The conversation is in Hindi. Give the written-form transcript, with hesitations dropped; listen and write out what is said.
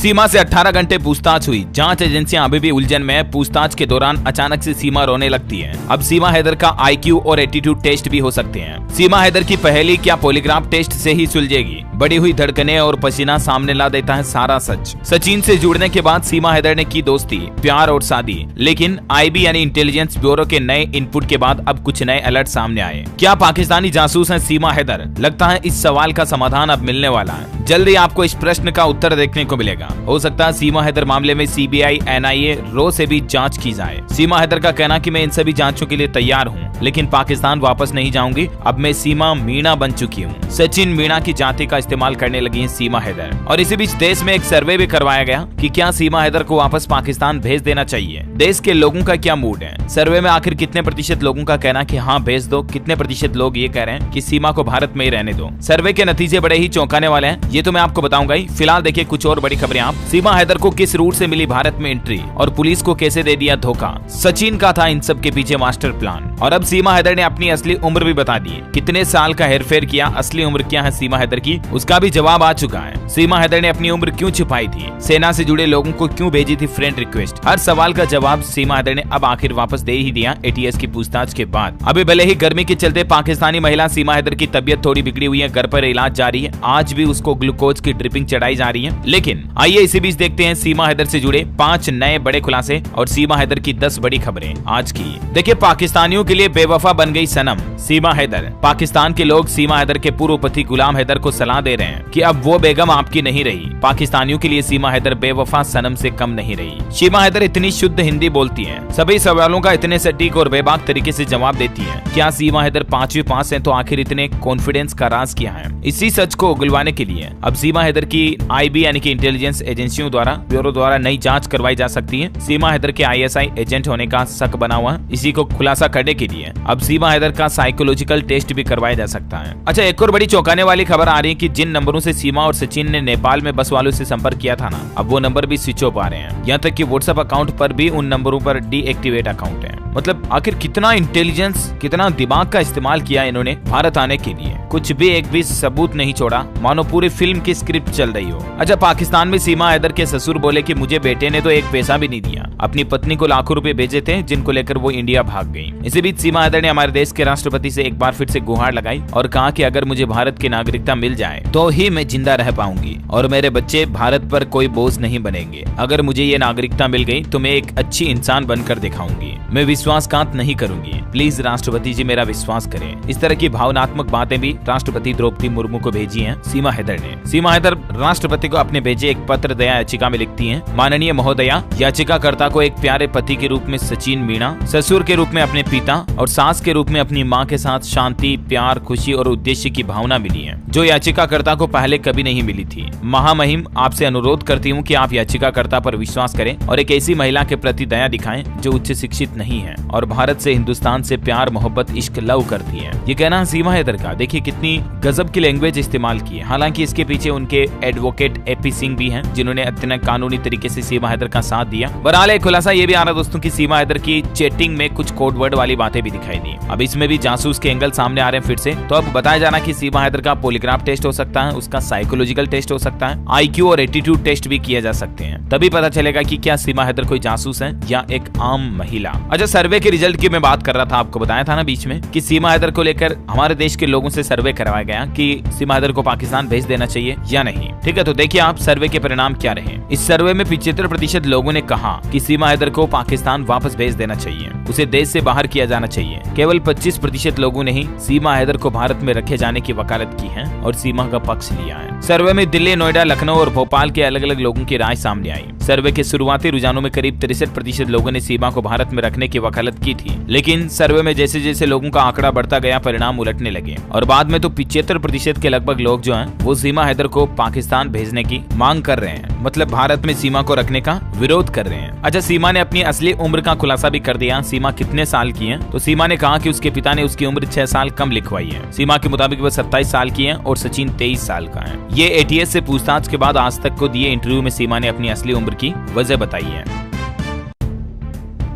सीमा से 18 घंटे पूछताछ हुई। जांच एजेंसियां अभी भी उलझन में है। पूछताछ के दौरान अचानक से सीमा रोने लगती है। अब सीमा हैदर का IQ और एटीट्यूड टेस्ट भी हो सकते हैं। सीमा हैदर की पहेली क्या पॉलीग्राफ टेस्ट से ही सुलझेगी? बढ़ी हुई धड़कनें और पसीना सामने ला देता है सारा सच। सचिन से जुड़ने के बाद सीमा हैदर ने की दोस्ती, प्यार और शादी, लेकिन IB यानी इंटेलिजेंस ब्यूरो के नए इनपुट के बाद अब कुछ नए अलर्ट सामने आए। क्या पाकिस्तानी जासूस हैं सीमा हैदर? लगता है इस सवाल का समाधान अब मिलने वाला है। जल्दी आपको इस प्रश्न का उत्तर देखने को मिलेगा। हो सकता है सीमा हैदर मामले में CBI, NIA, RAW से भी जांच की जाए। सीमा हैदर का कहना कि मैं इन सभी जांचों के लिए तैयार हूं, लेकिन पाकिस्तान वापस नहीं जाऊंगी। अब मैं सीमा मीणा बन चुकी हूं। सचिन मीणा की जाति का इस्तेमाल करने लगी है सीमा हैदर। और इसी बीच देश में एक सर्वे भी करवाया गया कि क्या सीमा हैदर को वापस पाकिस्तान भेज देना चाहिए। देश के लोगों का क्या मूड है? सर्वे में आखिर कितने प्रतिशत लोगों का कहना कि हाँ भेज दो, कितने प्रतिशत लोग ये कह रहे हैं कि सीमा को भारत में ही रहने दो। सर्वे के नतीजे बड़े ही चौंकाने वाले हैं, ये तो मैं आपको बताऊंगा ही। फिलहाल देखिए कुछ और बड़ी खबरें आप। सीमा हैदर को किस रूट से मिली भारत में एंट्री और पुलिस को कैसे दे दिया धोखा? सचिन का था इन सब के पीछे मास्टर प्लान। और अब सीमा हैदर ने अपनी असली उम्र भी बता दी। कितने साल का हेरफेर किया, असली उम्र क्या है सीमा हैदर की, उसका भी जवाब आ चुका है। सीमा हैदर ने अपनी उम्र क्यों छुपाई थी? सेना से जुड़े लोगों को क्यों भेजी थी फ्रेंड रिक्वेस्ट? हर सवाल का जवाब सीमा हैदर ने अब आखिर वापस दे ही दिया ATS की पूछताछ के बाद। अभी भले ही गर्मी के चलते पाकिस्तानी महिला सीमा हैदर की तबीयत थोड़ी बिगड़ी हुई है, घर पर इलाज जारी है। आज भी उसको ग्लूकोज की ड्रिपिंग चढ़ाई जा रही है। लेकिन आइए इसी बीच देखते हैं सीमा हैदर से जुड़े 5 नए बड़े खुलासे और सीमा हैदर की 10 बड़ी खबरें आज की। देखिए, पाकिस्तानियों के लिए बेवफा बन गई सनम सीमा हैदर। पाकिस्तान के लोग सीमा हैदर के पूर्व पति गुलाम हैदर को सलाह दे रहे हैं कि अब वो बेगम आपकी नहीं रही। पाकिस्तानियों के लिए सीमा हैदर बेवफा सनम से कम नहीं रही। सीमा हैदर इतनी शुद्ध हिंदी बोलती है, सभी सवालों का इतने सटीक और बेबाक तरीके से जवाब देती है। क्या सीमा हैदर 5वीं पास है? तो आखिर इतने कॉन्फिडेंस का राज क्या है? इसी सच को उगलवाने के लिए अब सीमा हैदर की IB यानी कि इंटेलिजेंस एजेंसियों द्वारा, ब्यूरो द्वारा नई जांच करवाई जा सकती है। सीमा हैदर के ISI एजेंट होने का शक बना हुआ है। इसी को खुलासा करने के लिए अब सीमा हैदर का साइकोलॉजिकल टेस्ट भी करवाया जा सकता है। अच्छा, एक और बड़ी चौंकाने वाली खबर आ रही है कि जिन नंबरों से सीमा और सचिन ने नेपाल में बस वालों से संपर्क किया था ना, अब वो नंबर भी स्विच ऑफ आ रहे हैं। यहाँ तक कि WhatsApp अकाउंट पर भी उन नंबरों पर डीएक्टिवेट अकाउंट है। मतलब आखिर कितना इंटेलिजेंस, कितना दिमाग का इस्तेमाल किया इन्होंने भारत आने के लिए। कुछ भी एक भी सबूत नहीं छोड़ा, मानो पूरी फिल्म की स्क्रिप्ट चल रही हो। अच्छा, पाकिस्तान में सीमा हैदर के ससुर बोले कि मुझे बेटे ने तो एक पैसा भी नहीं दिया। अपनी पत्नी को लाखों रुपए भेजे थे, जिनको लेकर वो इंडिया भाग गई। इसी बीच सीमा हैदर ने हमारे देश के राष्ट्रपति से एक बार फिर से गुहार लगाई और कहा कि अगर मुझे भारत की नागरिकता मिल जाए तो ही मैं जिंदा रह पाऊंगी और मेरे बच्चे भारत पर कोई बोझ नहीं बनेंगे। अगर मुझे ये नागरिकता मिल गई तो मैं एक अच्छी इंसान बनकर दिखाऊंगी। मैं विश्वासघात नहीं करूंगी। प्लीज राष्ट्रपति जी मेरा विश्वास करें। इस तरह की भावनात्मक बातें भी राष्ट्रपति द्रौपदी मुर्मू को भेजी हैं सीमा हैदर ने। सीमा हैदर राष्ट्रपति को अपने भेजे एक पत्र दया याचिका में लिखती हैं, माननीय महोदया, याचिकाकर्ता को एक प्यारे पति के रूप में सचिन मीणा, ससुर के रूप में अपने पिता और सास के रूप में अपनी मां के साथ शांति, प्यार, खुशी और उद्देश्य की भावना मिली है, जो याचिकाकर्ता को पहले कभी नहीं मिली थी। महामहिम, आपसे अनुरोध करती हूँ कि आप याचिकाकर्ता पर विश्वास करें और एक ऐसी महिला के प्रति दया दिखाएं जो उच्च शिक्षित नहीं है और भारत से, हिंदुस्तान से प्यार, मोहब्बत, इश्क, लव करती है। ये कहना सीमा हैदर का। देखिए कितनी गजब की लैंग्वेज इस्तेमाल की है। हालांकि इसके पीछे उनके एडवोकेट AP सिंह भी हैं, जिन्होंने इतने कानूनी तरीके से सीमा हैदर का साथ दिया। बहरहाल एक खुलासा ये भी आ रहा दोस्तों कि सीमा हैदर की चैटिंग में कुछ कोड वर्ड वाली बातें भी दिखाई दी। अब इसमें भी जासूस के एंगल सामने आ रहे हैं फिर से। तो अब बताया जाना कि सीमा हैदर का पॉलीग्राफ टेस्ट हो सकता है, उसका साइकोलॉजिकल टेस्ट हो सकता है, IQ और एटीट्यूड टेस्ट भी किए जा सकते हैं। तभी पता चलेगा कि क्या सीमा हैदर कोई जासूस है या एक आम महिला। अच्छा, सर्वे के रिजल्ट की मैं बात कर रहा था, आपको बताया था ना बीच में कि सीमा हैदर को लेकर हमारे देश के लोगों से सर्वे करवाया गया कि सीमा हैदर को पाकिस्तान भेज देना चाहिए या नहीं। ठीक है, तो देखिए आप सर्वे के परिणाम क्या रहे। इस सर्वे में 75% लोगों ने कहा कि सीमा हैदर को पाकिस्तान वापस भेज देना चाहिए, उसे देश से बाहर किया जाना चाहिए। केवल 25% लोगों ने ही सीमा हैदर को भारत में रखे जाने की वकालत की है और सीमा का पक्ष लिया है। सर्वे में दिल्ली, नोएडा, लखनऊ और भोपाल के अलग अलग लोगों की राय सामने आई। सर्वे के शुरुआती रुझानों में करीब 63% लोगों ने सीमा को भारत में रखने की वकालत की थी, लेकिन सर्वे में जैसे जैसे लोगों का आंकड़ा बढ़ता गया, परिणाम उलटने लगे और बाद में तो 75% के लगभग लोग जो हैं वो सीमा हैदर को पाकिस्तान भेजने की मांग कर रहे हैं, मतलब भारत में सीमा को रखने का विरोध कर रहे हैं। अच्छा, सीमा ने अपनी असली उम्र का खुलासा भी कर दिया। सीमा कितने साल की है? तो सीमा ने कहा कि उसके पिता ने उसकी उम्र 6 साल कम लिखवाई है। सीमा के मुताबिक वह 27 साल की है और सचिन 23 साल का है। ये ATS से पूछताछ के बाद आज तक को दिए इंटरव्यू में सीमा ने अपनी असली उम्र की वजह बताई है।